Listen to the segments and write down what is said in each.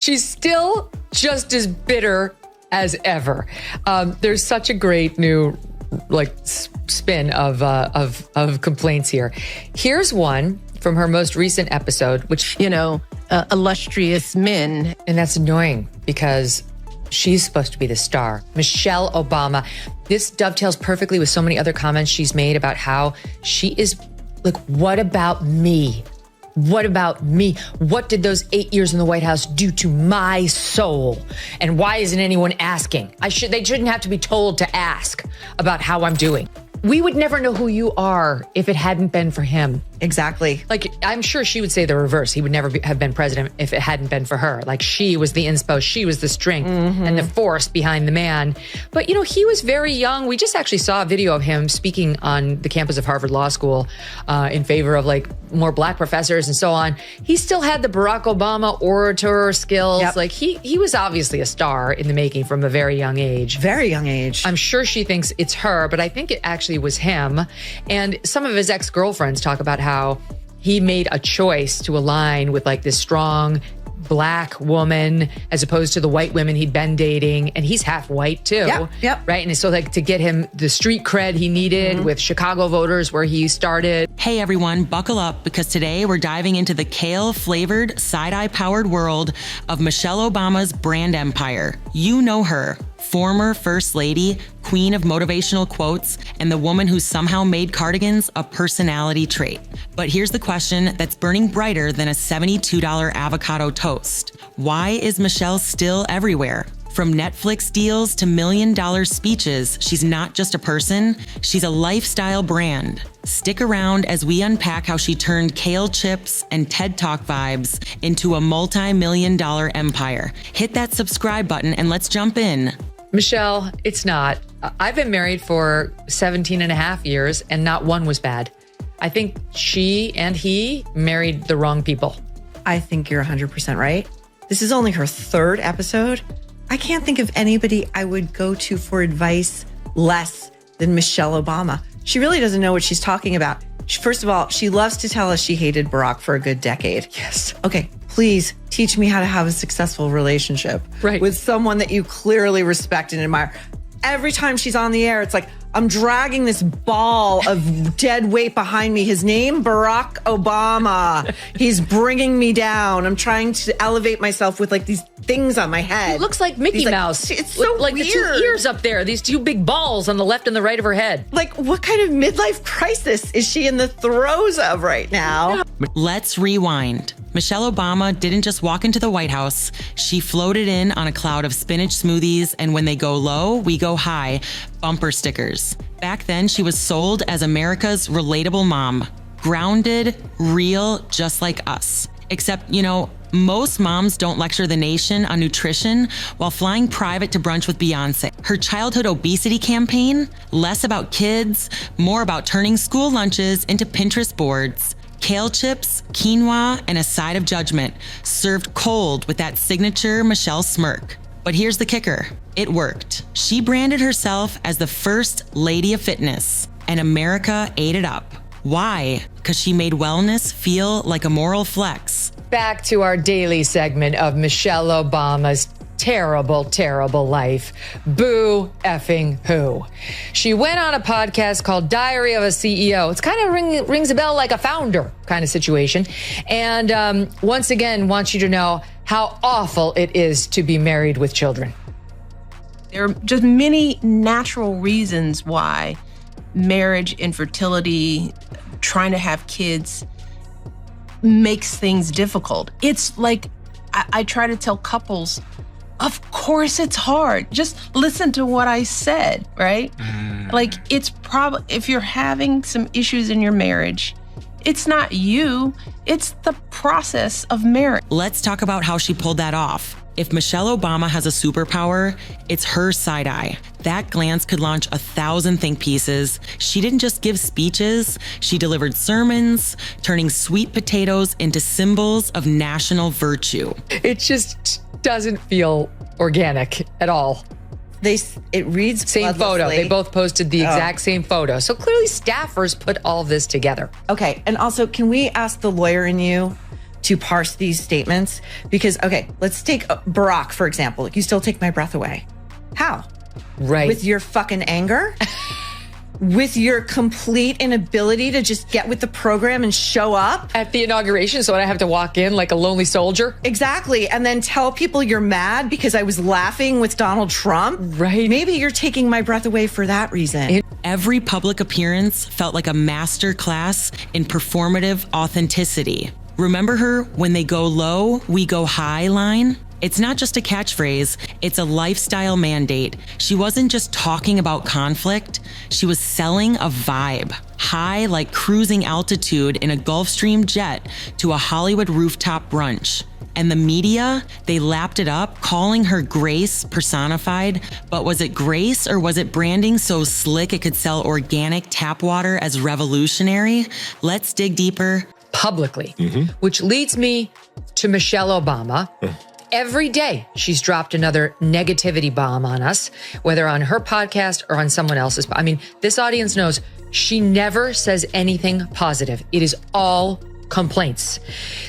She's still just as bitter as ever. There's such a great new spin of complaints here. Here's one from her most recent episode, which, illustrious men. And that's annoying because she's supposed to be the star. Michelle Obama. This dovetails perfectly with so many other comments she's made about how she is like, what about me? What about me? What did those 8 years in the White House do to my soul? And why isn't anyone asking? They shouldn't have to be told to ask about how I'm doing. We would never know who you are if it hadn't been for him. Exactly. Like, I'm sure she would say the reverse. He would never have been president if it hadn't been for her. Like, she was the inspo. She was the strength and the force behind the man. But, he was very young. We just actually saw a video of him speaking on the campus of Harvard Law School in favor of, more black professors and so on. He still had the Barack Obama orator skills. Yep. Like, he was obviously a star in the making from a very young age. Very young age. I'm sure she thinks it's her, but I think it actually was him. And some of his ex-girlfriends talk about how he made a choice to align with this strong black woman as opposed to the white women he'd been dating. And he's half white too. Yep. Right. And so to get him the street cred he needed with Chicago voters where he started. Hey everyone, buckle up because today we're diving into the kale flavored, side-eye powered world of Michelle Obama's brand empire. You know her. Former First Lady, queen of motivational quotes, and the woman who somehow made cardigans a personality trait. But here's the question that's burning brighter than a $72 avocado toast. Why is Michelle still everywhere? From Netflix deals to $1 million speeches, she's not just a person, she's a lifestyle brand. Stick around as we unpack how she turned kale chips and TED Talk vibes into a multi-million-dollar empire. Hit that subscribe button and let's jump in. Michelle, it's not. I've been married for 17 and a half years and not one was bad. I think she and he married the wrong people. I think you're 100% right. This is only her third episode. I can't think of anybody I would go to for advice less than Michelle Obama. She really doesn't know what she's talking about. First of all, she loves to tell us she hated Barack for a good decade. Yes. Okay, please teach me how to have a successful relationship with someone that you clearly respect and admire. Every time she's on the air, it's like, I'm dragging this ball of dead weight behind me. His name, Barack Obama. He's bringing me down. I'm trying to elevate myself with these things on my head. He looks like Mickey Mouse. It's so weird. the two ears up there, these two big balls on the left and the right of her head. What kind of midlife crisis is she in the throes of right now? Let's rewind. Michelle Obama didn't just walk into the White House. She floated in on a cloud of spinach smoothies, and when they go low, we go high, bumper stickers. Back then, she was sold as America's relatable mom. Grounded, real, just like us. Except, most moms don't lecture the nation on nutrition while flying private to brunch with Beyonce. Her childhood obesity campaign, less about kids, more about turning school lunches into Pinterest boards. Kale chips, quinoa, and a side of judgment, served cold with that signature Michelle smirk. But here's the kicker. It worked. She branded herself as the first lady of fitness, and America ate it up. Why? Because she made wellness feel like a moral flex. Back to our daily segment of Michelle Obama's terrible, terrible life. Boo effing who. She went on a podcast called Diary of a CEO. It's kind of rings a bell like a founder kind of situation. And once again, wants you to know how awful it is to be married with children. There are just many natural reasons why marriage, infertility, trying to have kids makes things difficult. It's like I try to tell couples, of course it's hard. Just listen to what I said, right? It's probably, if you're having some issues in your marriage, it's not you, it's the process of marriage. Let's talk about how she pulled that off. If Michelle Obama has a superpower, it's her side eye. That glance could launch 1,000 think pieces. She didn't just give speeches, she delivered sermons, turning sweet potatoes into symbols of national virtue. It just doesn't feel organic at all. It reads same photo. They both posted the exact same photo. So clearly staffers put all this together. Okay. And also, can we ask the lawyer in you to parse these statements because, okay, let's take Barack, for example. You still take my breath away. How? Right. With your fucking anger? With your complete inability to just get with the program and show up? At the inauguration, so I have to walk in like a lonely soldier? Exactly. And then tell people you're mad because I was laughing with Donald Trump? Right. Maybe you're taking my breath away for that reason. Every public appearance felt like a master class in performative authenticity. Remember her "when they go low, we go high" line? It's not just a catchphrase, it's a lifestyle mandate. She wasn't just talking about conflict, she was selling a vibe. High like cruising altitude in a Gulfstream jet to a Hollywood rooftop brunch. And the media, they lapped it up, calling her grace personified. But was it grace or was it branding so slick it could sell organic tap water as revolutionary? Let's dig deeper. Publicly, which leads me to Michelle Obama. Every day, she's dropped another negativity bomb on us, whether on her podcast or on someone else's. I mean, this audience knows she never says anything positive. It is all complaints.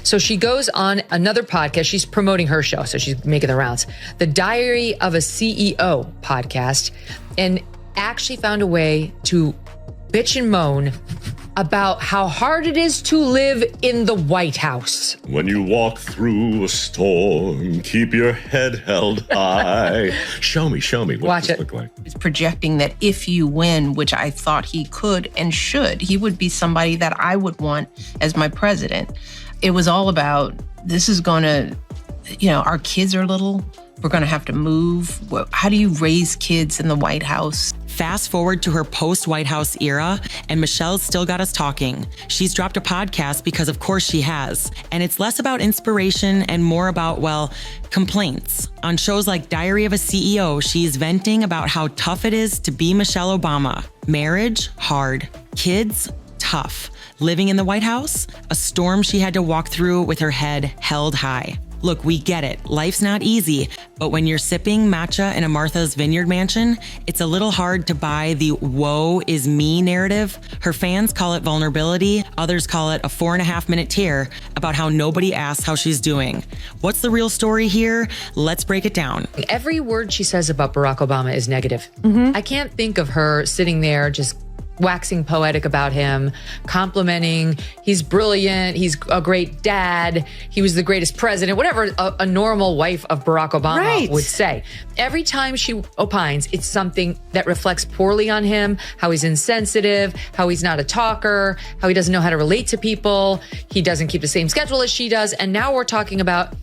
So she goes on another podcast. She's promoting her show, so she's making the rounds. The Diary of a CEO podcast, and actually found a way to bitch and moan about how hard it is to live in the White House. When you walk through a storm, keep your head held high. Show me. What Watch does it. this look like? He's projecting that if you win, which I thought he could and should, he would be somebody that I would want as my president. It was all about, this is going to, our kids are little. We're going to have to move. How do you raise kids in the White House? Fast forward to her post-White House era, and Michelle's still got us talking. She's dropped a podcast because of course she has. And it's less about inspiration and more about, complaints. On shows like Diary of a CEO, she's venting about how tough it is to be Michelle Obama. Marriage, hard. Kids, tough. Living in the White House, a storm she had to walk through with her head held high. Look, we get it. Life's not easy, but when you're sipping matcha in a Martha's Vineyard mansion, it's a little hard to buy the woe is me narrative. Her fans call it vulnerability. Others call it a 4.5-minute tear about how nobody asks how she's doing. What's the real story here? Let's break it down. Every word she says about Barack Obama is negative. I can't think of her sitting there just waxing poetic about him, complimenting, he's brilliant, he's a great dad, he was the greatest president, whatever a normal wife of Barack Obama would say. Every time she opines, it's something that reflects poorly on him, how he's insensitive, how he's not a talker, how he doesn't know how to relate to people, he doesn't keep the same schedule as she does, and now we're talking about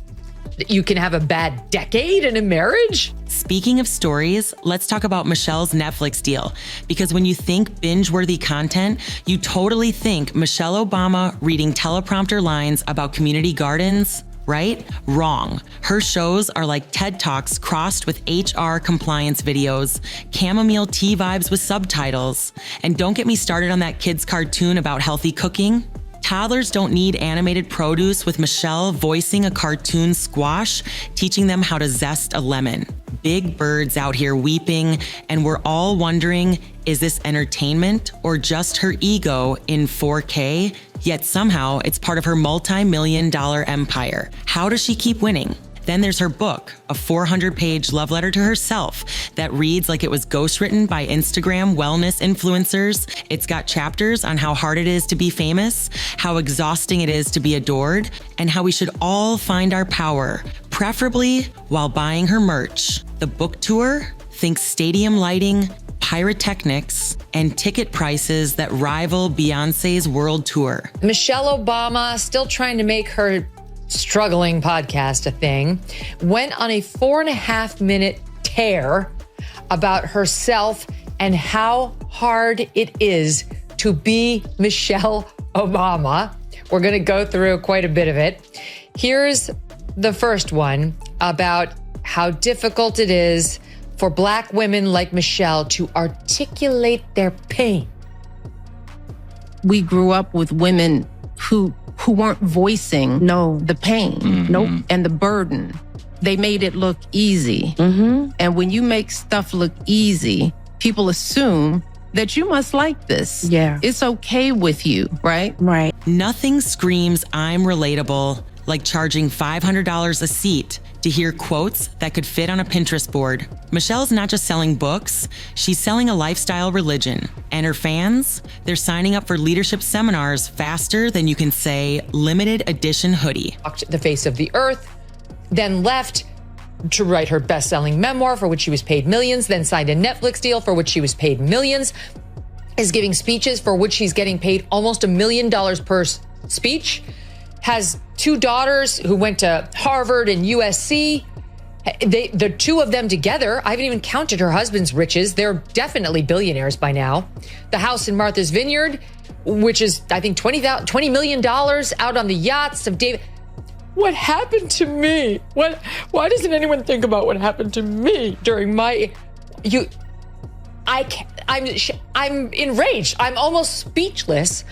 you can have a bad decade in a marriage? Speaking of stories, let's talk about Michelle's Netflix deal. Because when you think binge-worthy content, you totally think Michelle Obama reading teleprompter lines about community gardens, right? Wrong. Her shows are like TED Talks crossed with HR compliance videos, chamomile tea vibes with subtitles. And don't get me started on that kid's cartoon about healthy cooking. Toddlers don't need animated produce with Michelle voicing a cartoon squash, teaching them how to zest a lemon. Big birds out here weeping, and we're all wondering, is this entertainment or just her ego in 4K? Yet somehow it's part of her multi-million-dollar empire. How does she keep winning? Then there's her book, a 400-page love letter to herself that reads like it was ghostwritten by Instagram wellness influencers. It's got chapters on how hard it is to be famous, how exhausting it is to be adored, and how we should all find our power, preferably while buying her merch. The book tour, think stadium lighting, pyrotechnics, and ticket prices that rival Beyonce's world tour. Michelle Obama, still trying to make her struggling podcast a thing, went on a 4.5-minute tear about herself and how hard it is to be Michelle Obama. We're going to go through quite a bit of it. Here's the first one about how difficult it is for Black women like Michelle to articulate their pain. We grew up with women who weren't voicing the pain and the burden. They made it look easy. And when you make stuff look easy, people assume that you must like this. Yeah. It's okay with you, right? Right. Nothing screams I'm relatable like charging $500 a seat to hear quotes that could fit on a Pinterest board. Michelle's not just selling books, she's selling a lifestyle religion. And her fans, they're signing up for leadership seminars faster than you can say limited edition hoodie. Walked the face of the earth, then left to write her best-selling memoir for which she was paid millions, then signed a Netflix deal for which she was paid millions, is giving speeches for which she's getting paid almost $1 million per speech, has 2 daughters who went to Harvard and USC. The 2 of them together, I haven't even counted her husband's riches. They're definitely billionaires by now. The house in Martha's Vineyard, which is, I think, $20 million out on the yachts of David. What happened to me? Why doesn't anyone think about what happened to me during my... I'm enraged. I'm almost speechless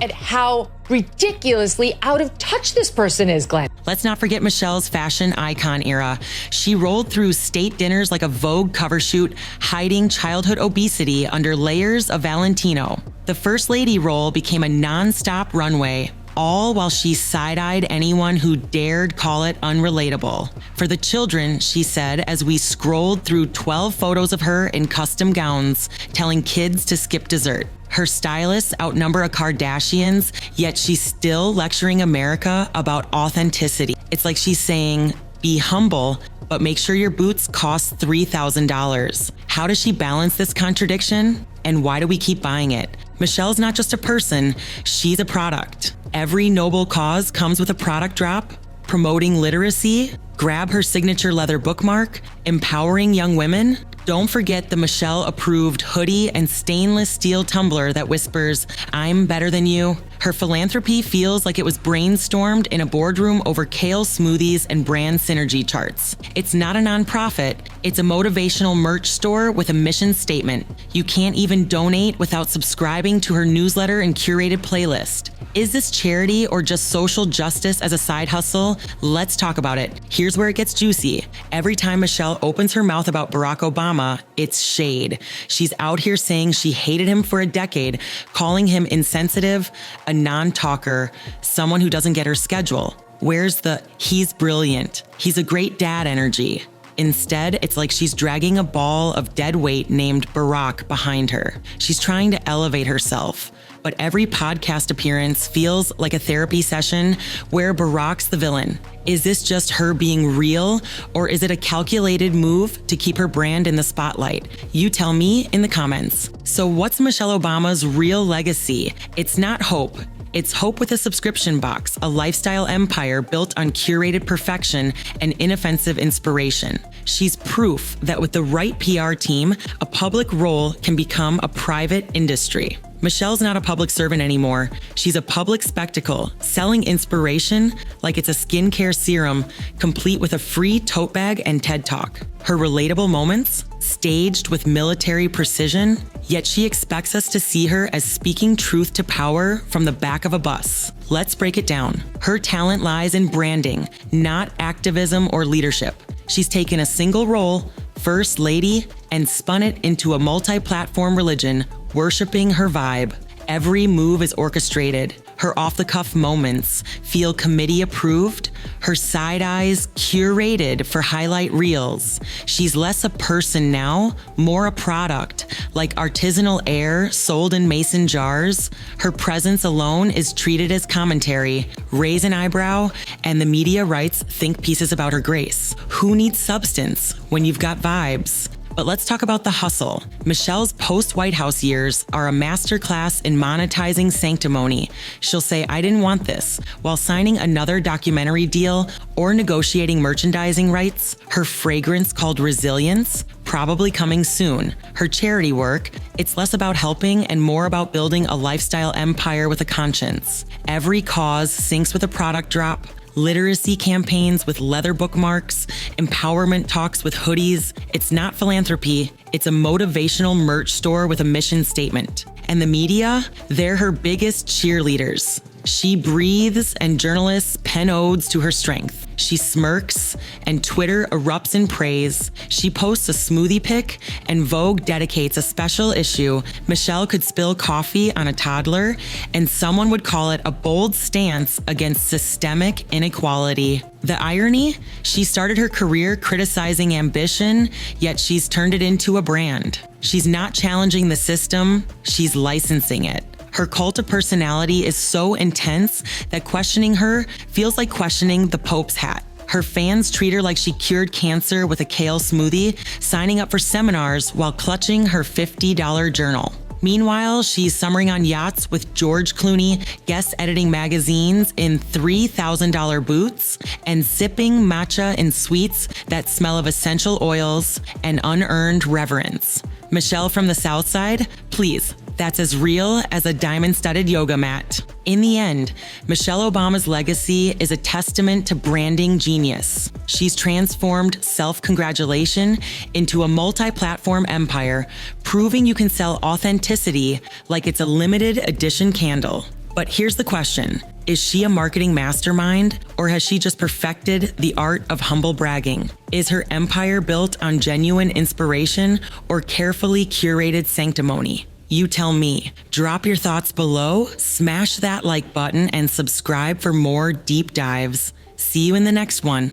at how ridiculously out of touch this person is, Glenn. Let's not forget Michelle's fashion icon era. She rolled through state dinners like a Vogue cover shoot, hiding childhood obesity under layers of Valentino. The First Lady role became a non-stop runway, all while she side-eyed anyone who dared call it unrelatable. For the children, she said, as we scrolled through 12 photos of her in custom gowns, telling kids to skip dessert. Her stylists outnumber a Kardashians, yet she's still lecturing America about authenticity. It's like she's saying, be humble, but make sure your boots cost $3,000. How does she balance this contradiction? And why do we keep buying it? Michelle's not just a person, she's a product. Every noble cause comes with a product drop, promoting literacy, grab her signature leather bookmark, empowering young women. Don't forget the Michelle-approved hoodie and stainless steel tumbler that whispers, I'm better than you. Her philanthropy feels like it was brainstormed in a boardroom over kale smoothies and brand synergy charts. It's not a nonprofit, it's a motivational merch store with a mission statement. You can't even donate without subscribing to her newsletter and curated playlist. Is this charity or just social justice as a side hustle? Let's talk about it. Here's where it gets juicy. Every time Michelle opens her mouth about Barack Obama, it's shade. She's out here saying she hated him for a decade, calling him insensitive, a non-talker, someone who doesn't get her schedule. Where's the he's brilliant, he's a great dad energy? Instead, it's like she's dragging a ball of dead weight named Barack behind her. She's trying to elevate herself. But every podcast appearance feels like a therapy session where Barack's the villain. Is this just her being real, or is it a calculated move to keep her brand in the spotlight? You tell me in the comments. So what's Michelle Obama's real legacy? It's not hope. It's hope with a subscription box, a lifestyle empire built on curated perfection and inoffensive inspiration. She's proof that with the right PR team, a public role can become a private industry. Michelle's not a public servant anymore. She's a public spectacle, selling inspiration like it's a skincare serum, complete with a free tote bag and TED Talk. Her relatable moments, staged with military precision, yet she expects us to see her as speaking truth to power from the back of a bus. Let's break it down. Her talent lies in branding, not activism or leadership. She's taken a single role, First Lady, and spun it into a multi-platform religion, worshiping her vibe. Every move is orchestrated. Her off-the-cuff moments feel committee-approved. Her side eyes curated for highlight reels. She's less a person now, more a product, like artisanal air sold in mason jars. Her presence alone is treated as commentary. Raise an eyebrow, and the media writes think pieces about her grace. Who needs substance when you've got vibes? But let's talk about the hustle. Michelle's post-White House years are a masterclass in monetizing sanctimony. She'll say, I didn't want this, while signing another documentary deal or negotiating merchandising rights. Her fragrance called Resilience, probably coming soon. Her charity work, it's less about helping and more about building a lifestyle empire with a conscience. Every cause syncs with a product drop. Literacy campaigns with leather bookmarks, empowerment talks with hoodies. It's not philanthropy, it's a motivational merch store with a mission statement. And the media, they're her biggest cheerleaders. She breathes and journalists pen odes to her strength. She smirks and Twitter erupts in praise. She posts a smoothie pic and Vogue dedicates a special issue. Michelle could spill coffee on a toddler and someone would call it a bold stance against systemic inequality. The irony? She started her career criticizing ambition, yet she's turned it into a brand. She's not challenging the system, she's licensing it. Her cult of personality is so intense that questioning her feels like questioning the Pope's hat. Her fans treat her like she cured cancer with a kale smoothie, signing up for seminars while clutching her $50 journal. Meanwhile, she's summering on yachts with George Clooney, guest editing magazines in $3,000 boots, and sipping matcha in suites that smell of essential oils and unearned reverence. Michelle from the South Side, please. That's as real as a diamond-studded yoga mat. In the end, Michelle Obama's legacy is a testament to branding genius. She's transformed self-congratulation into a multi-platform empire, proving you can sell authenticity like it's a limited edition candle. But here's the question. Is she a marketing mastermind, or has she just perfected the art of humble bragging? Is her empire built on genuine inspiration or carefully curated sanctimony? You tell me. Drop your thoughts below, smash that like button, and subscribe for more deep dives. See you in the next one.